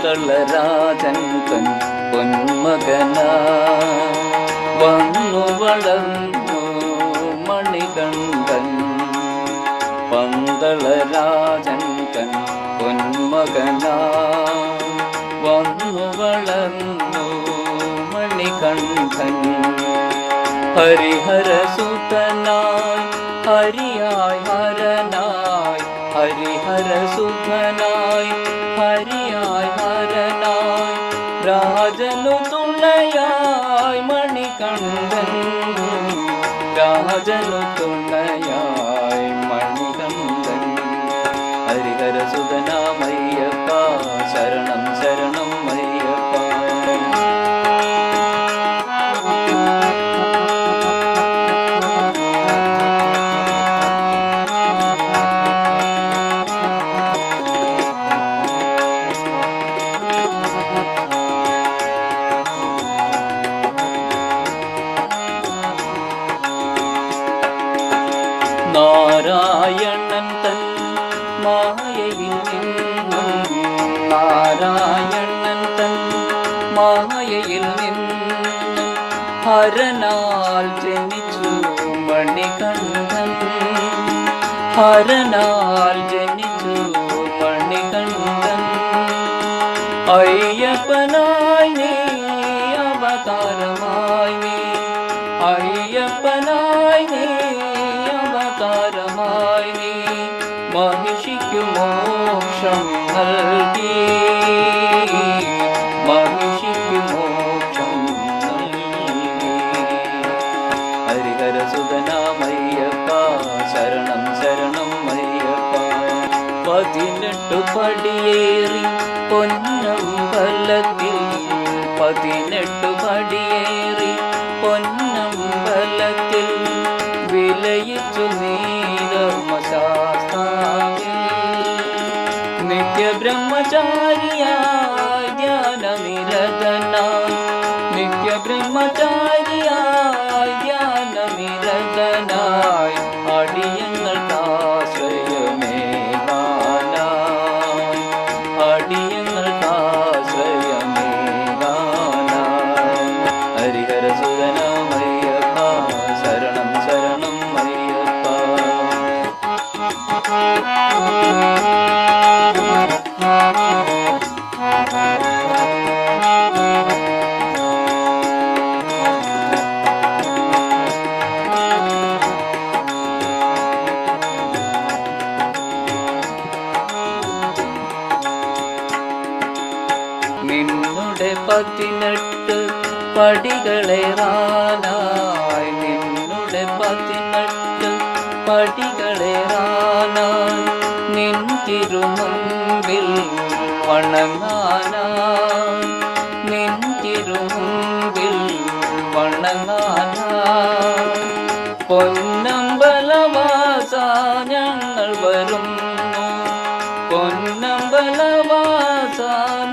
പന്തളരാജൻ തൻ പൊന്മകനാ വന്നു വളർന്നു മണികണ്ഠൻ. പന്തളരാജൻ തൻ പൊന്മകനാ വന്നു വളർന്നു മണികണ്ഠൻ. ഹരിഹരസുതനായി ഹരിയായി ഹരനായി ഹരിഹരസുതനായി ഹരിയായി ഹരനായി രാജനു തുണയായി മണികണ്ഠൻ. രാജനു തുണയായി മണികണ്ഠൻ. ഹരിഹരസുതനാമയ്യപ്പ ശരണം ശരണം അയ്യപ്പ. നാരായണൻ തൻ മായയിൽ നിന്നും നാരായണൻ തൻ മായയിൽ നിന്നും ഹരനാൽ ജനിച്ചു മണികണ്ഠൻ. ഹരനാൽ ജനിച്ചു മണികണ്ഠൻ. അയ്യപ്പനായി നീ അവതാരമായി നീ അയ്യപ്പനായി നീ അവതാരമായി നീ മഹിഷിക്കു മോക്ഷം നൽകി. മഹിഷിക്കു മോക്ഷം നൽകി. ഹരിഹരസുതനാമയ്യപ്പ ശരണം ശരണം അയ്യപ്പ. 18 പടിയേറി പൊന്നമ്പലത്തിൽ 18 പടിയേറി പൊന്നമ്പലത്തിൽ വിലയിച്ചു നീധർമ്മശാസ്താവിൽ. നിത്യബ്രഹ്മചാരിയായി ധ്യാനനിരതനായി നിത്യബ്രഹ്മചാരിയായി ധ്യാനനിരതനായി അടിയങ്ങൾക്കാശ്രയമേകാനായി അടിയങ്ങൾക്കാശ്രയമേകാനായി. ഹരിഹരസുതനാമയ്യപ്പ ശരണം ശരണം അയ്യപ്പ. നിന്നുടെ 18 പടികളേറാനായി നിന്നുടെ 18 പടികളേറാനായി നിൻ തിരുമുമ്പിൽ വണങ്ങാനായി നിൻ തിരുമുമ്പിൽ വണങ്ങാനായി പൊന്നമ്പലവാസ ഞങ്ങൾ വരുന്നു. പൊന്നമ്പലവാസ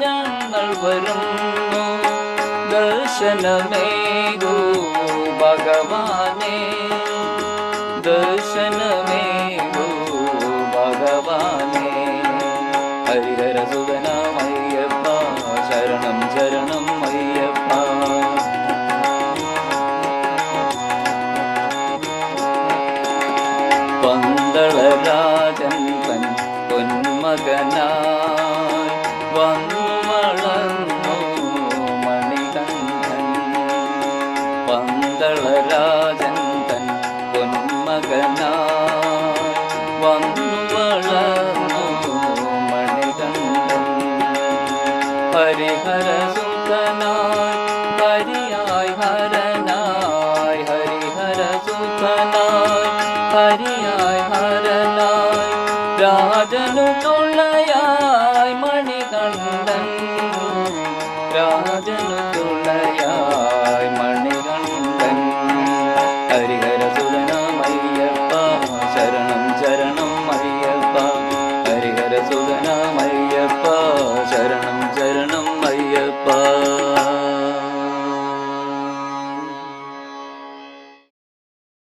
ഞങ്ങൾ വരുന്നു. ദർശനമേകൂ ഭഗവാനേ ദർശനമേകൂ ഭഗവാനേ. ഹരിഹരസുതനാമയ്യപ്പ ശരണം ശരണം അയ്യപ്പ. പന്തളരാജൻ തൻ പൊന്മകനായി വന്നു വളർന്നു മണികണ്ഠൻ. പന്തളരാജൻ തൻ പൊന്മകനായി വന്നു വളർന്നു മണികണ്ഠൻ. ഹരിഹരസുതനായി ഹരിയായി ഹരനായി ഹരിഹരസുതനായി ഹരിയായി